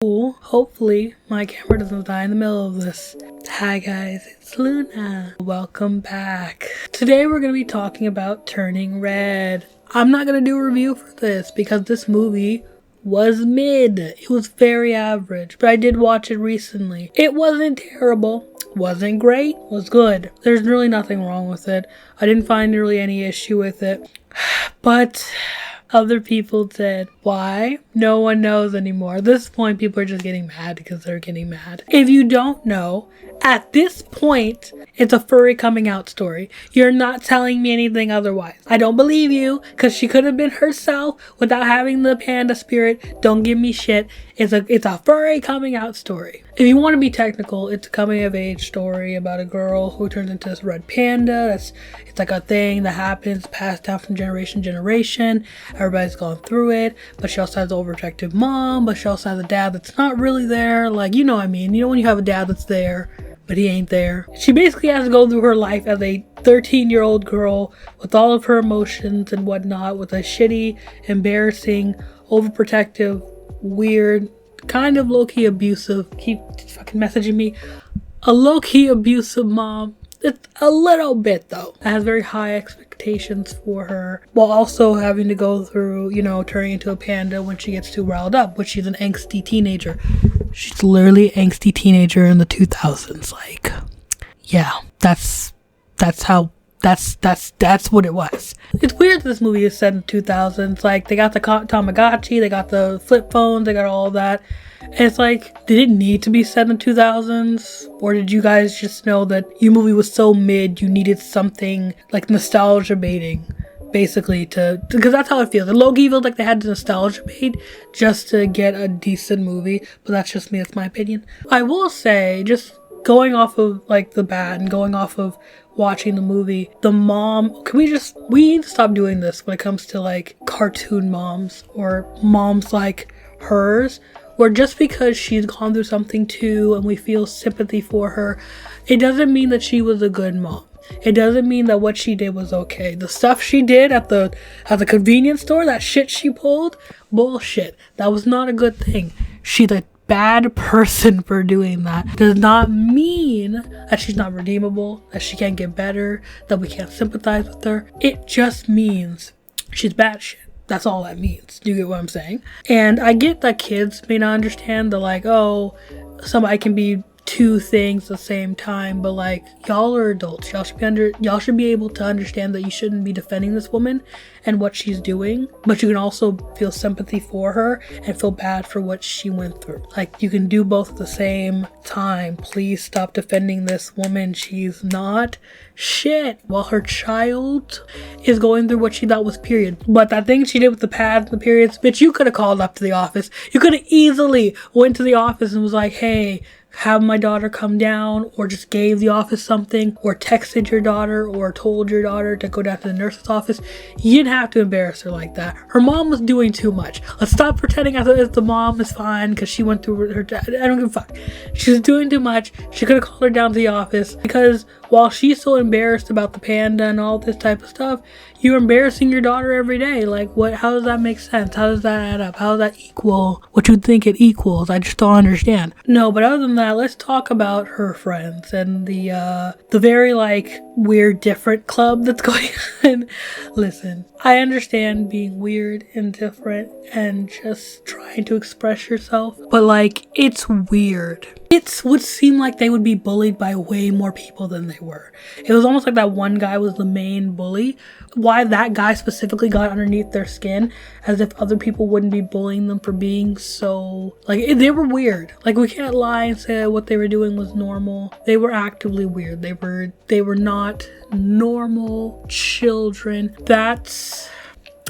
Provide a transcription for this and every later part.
Hopefully my camera doesn't die in the middle of this. Hi guys, it's Luna. Welcome back. Today we're going to be talking about Turning Red. I'm not going to do a review for this because this movie was mid. It was very average, but I did watch it recently. It wasn't terrible, wasn't great, was good. There's really nothing wrong with it. I didn't find really any issue with it, but other people said, why? No one knows anymore. At this point, people are just getting mad because they're getting mad. If you don't know, at this point, it's a furry coming out story. You're not telling me anything otherwise. I don't believe you because she could have been herself without having the panda spirit. Don't give me shit. It's a furry coming out story. If you want to be technical, it's a coming of age story about a girl who turns into this red panda. It's like a thing that happens, passed down from generation to generation. Everybody's gone through it, but she also has an overprotective mom, but she also has a dad that's not really there. Like, you know what I mean? You know when you have a dad that's there, but he ain't there. She basically has to go through her life as a 13-year-old girl with all of her emotions and whatnot, with a shitty, embarrassing, overprotective, weird, kind of low-key abusive, keep fucking messaging me, a low-key abusive mom. It's a little bit though. It has very high expectations for her, while also having to go through, turning into a panda when she gets too riled up, which she's an angsty teenager. She's literally an angsty teenager in the 2000s. Like, yeah, that's what it was. It's weird that this movie is set in 2000s. Like, they got the Tamagotchi, they got the flip phones, they got all that. And it's like, did it need to be set in the 2000s? Or did you guys just know that your movie was so mid, you needed something like nostalgia baiting, basically, because that's how it feels. Low-key feels like they had to nostalgia bait just to get a decent movie. But that's just me, that's my opinion. I will say, just going off of like the bat and going off of watching the movie, the mom, we need to stop doing this when it comes to like cartoon moms or moms like hers, where just because she's gone through something too and we feel sympathy for her, it doesn't mean that she was a good mom. It doesn't mean that what she did was okay. The stuff she did at the convenience store, that shit she pulled, bullshit. That was not a good thing. She's a bad person for doing that. Does not mean that she's not redeemable, that she can't get better, that we can't sympathize with her. It just means she's bad shit. That's all that means. Do you get what I'm saying? And I get that kids may not understand the like, oh, somebody can be two things at the same time, but like, y'all are adults. Y'all should be able to understand that you shouldn't be defending this woman and what she's doing, but you can also feel sympathy for her and feel bad for what she went through. Like, you can do both at the same time. Please stop defending this woman. She's not shit while her child is going through what she thought was period. But that thing she did with the pads and the periods, bitch, you could have called up to the office. You could have easily went to the office and was like, hey, have my daughter come down, or just gave the office something, or texted your daughter, or told your daughter to go down to the nurse's office. You didn't have to embarrass her like that. Her mom was doing too much. Let's stop pretending as if the mom is fine because she went through her dad. I don't give a fuck. She was doing too much. She could have called her down to the office, because while she's so embarrassed about the panda and all this type of stuff, you're embarrassing your daughter every day. Like, what? How does that make sense? How does that add up? How does that equal what you think it equals? I just don't understand. No, but other than that, let's talk about her friends and the very like weird different club that's going on. Listen, I understand being weird and different and just trying to express yourself, but like, it's weird. It would seem like they would be bullied by way more people than they were. It was almost like that one guy was the main bully. Why that guy specifically got underneath their skin, as if other people wouldn't be bullying them for being so, like, they were weird. Like, we can't lie and say what they were doing was normal. They were actively weird. They were not normal children.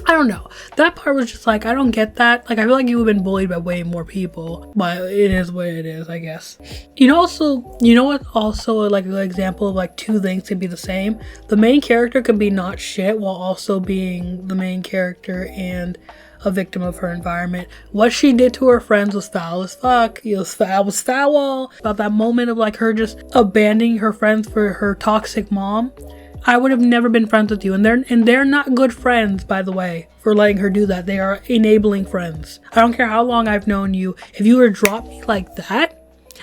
I don't know. That part was just like, I don't get that. Like, I feel like you would have been bullied by way more people, but it is what it is, I guess. You know what also, like, an example of like two things could be the same? The main character could be not shit while also being the main character and a victim of her environment. What she did to her friends was foul as fuck. It was foul. About that moment of like her just abandoning her friends for her toxic mom. I would have never been friends with you. And they're not good friends, by the way, for letting her do that. They are enabling friends. I don't care how long I've known you. If you were to drop me like that,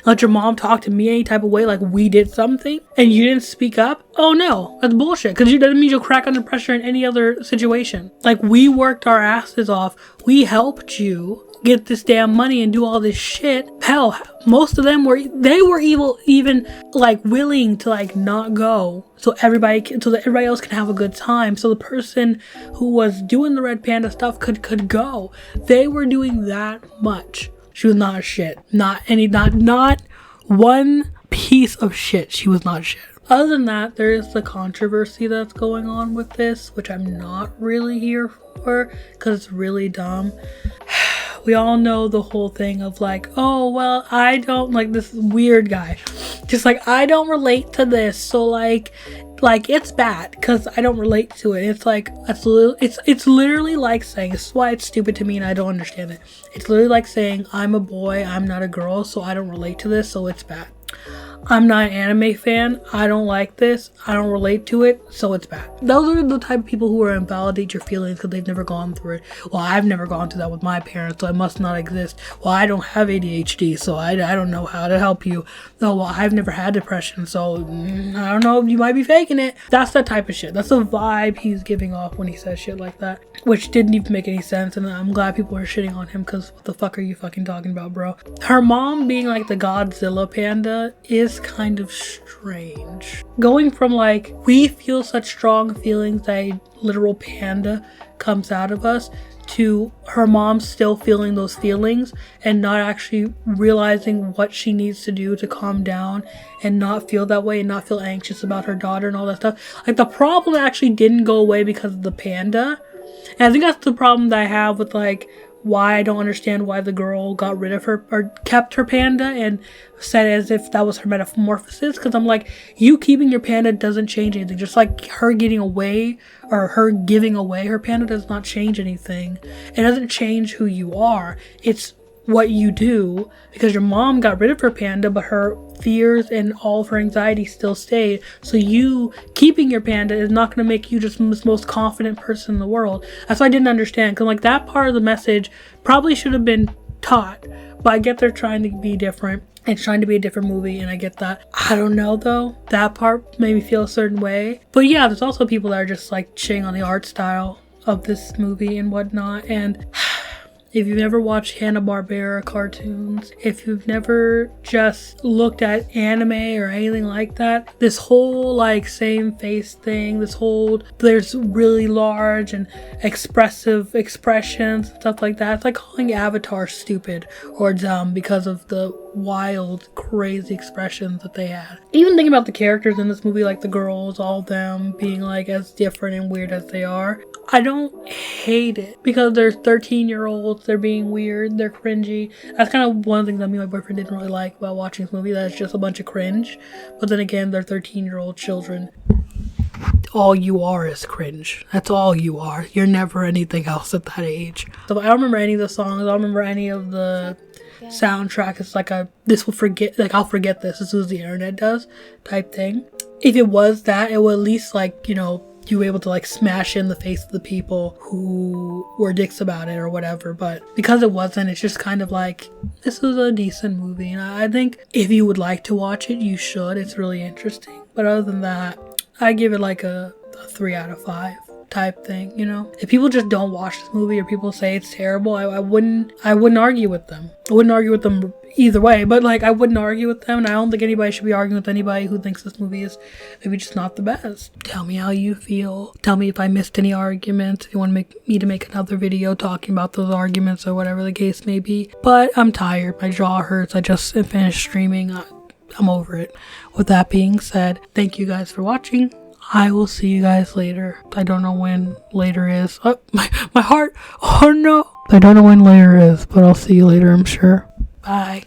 let your mom talk to me any type of way like we did something and you didn't speak up, oh no, that's bullshit. Because that means you'll crack under pressure in any other situation. Like, we worked our asses off. We helped you get this damn money and do all this shit. Hell, most of them were even like willing to like not go so that everybody else can have a good time, so the person who was doing the Red Panda stuff could go. They were doing that much. She was not shit. Not one piece of shit. She was not shit. Other than that, there is the controversy that's going on with this, which I'm not really here for because it's really dumb. We all know the whole thing of like, oh, well, I don't like this weird guy. Just like, I don't relate to this. So like it's bad because I don't relate to it. It's like, it's literally like saying, this is why it's stupid to me and I don't understand it. It's literally like saying, I'm a boy, I'm not a girl, so I don't relate to this, so it's bad. I'm not an anime fan, I don't like this, I don't relate to it, so it's bad. Those are the type of people who are invalidate your feelings because they've never gone through it. Well, I've never gone through that with my parents, so it must not exist. Well, I don't have ADHD, so I don't know how to help you. Oh, well, I've never had depression, so I don't know, you might be faking it. That's that type of shit. That's the vibe he's giving off when he says shit like that, which didn't even make any sense, and I'm glad people are shitting on him because what the fuck are you fucking talking about, bro? Her mom being like the Godzilla panda is kind of strange. Going from like, we feel such strong feelings that a literal panda comes out of us, to her mom still feeling those feelings and not actually realizing what she needs to do to calm down and not feel that way and not feel anxious about her daughter and all that stuff. Like, the problem actually didn't go away because of the panda. And I think that's the problem that I have with like why I don't understand why the girl got rid of her or kept her panda and said as if that was her metamorphosis. Because I'm like, you keeping your panda doesn't change anything. Just like her getting away or her giving away her panda does not change anything. It doesn't change who you are. It's what you do, because your mom got rid of her panda, but her fears and all of her anxiety still stayed. So you keeping your panda is not going to make you just the most confident person in the world. That's why I didn't understand, because like that part of the message probably should have been taught, but I get they're trying to be different. It's trying to be a different movie, and I get that. I don't know though. That part made me feel a certain way. But yeah, there's also people that are just like shitting on the art style of this movie and whatnot. And if you've never watched Hanna-Barbera cartoons, if you've never just looked at anime or anything like that, this whole like same face thing, there's really large and expressive expressions and stuff like that. It's like calling Avatar stupid or dumb because of the wild, crazy expressions that they had. Even thinking about the characters in this movie, like the girls, all of them being like as different and weird as they are, I don't hate it because they're 13-year-olds, they're being weird, they're cringy. That's kind of one of the things that me and my boyfriend didn't really like about watching this movie, that it's just a bunch of cringe. But then again, they're 13-year-old children. All you are is cringe. That's all you are. You're never anything else at that age. So I don't remember any of the songs, I don't remember any of the soundtrack. It's like I'll forget this as soon as the internet does type thing. If it was that, it would at least like, you were able to like smash in the face of the people who were dicks about it or whatever. But because it wasn't, it's just kind of like, this was a decent movie, and I think if you would like to watch it, you should. It's really interesting. But other than that, I give it like a 3 out of 5 type thing. If people just don't watch this movie or people say it's terrible, I wouldn't argue with them. I wouldn't argue with them either way, but like I wouldn't argue with them, and I don't think anybody should be arguing with anybody who thinks this movie is maybe just not the best. Tell me how you feel. Tell me if I missed any arguments, if you want me to make another video talking about those arguments or whatever the case may be. But I'm tired, my jaw hurts, I just finished streaming, I'm over it. With that being said, thank you guys for watching. I will see you guys later. I don't know when later is. Oh, my heart. Oh no. I don't know when later is, but I'll see you later, I'm sure. Bye.